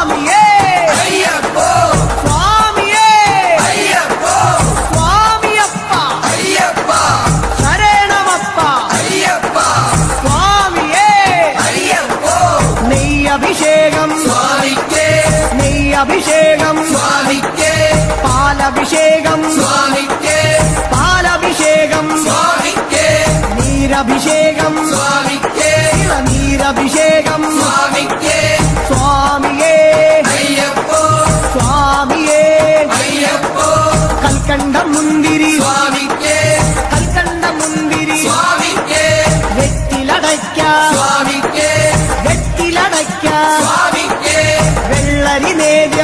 സ്വാമിയേ അയ്യപ്പോ സ്വാമിയേ അയ്യപ്പോ സ്വാമിയപ്പ അയ്യപ്പ ശരണമപ്പ അയ്യപ്പ സ്വാമിയേ അയ്യപ്പോ നെയ്യഭിഷേകം സ്വാമിക്കേ നെയ്യഭിഷേകം സ്വാമിക്കേ പാലഭിഷേകം സ്വാമിക്കേ പാലഭിഷേകം സ്വാമിക്കേ നീരഭിഷേകം സ്വാമിക്കേ നീരഭിഷേകം സ്വാമിക്കേ സ്വാമിയേ അയ്യപ്പോ സ്വാമിയേ അയ്യപ്പോ കൽക്കണ്ട മുന്തിരി സ്വാമിക്കേ കൽക്കണ്ട മുന്തിരി സ്വാമിക്കേ വെറ്റിലടയ്ക്ക സ്വാമിക്കേ വെറ്റിലടയ്ക്ക സ്വാമിക്കേ വെള്ളരി നേതി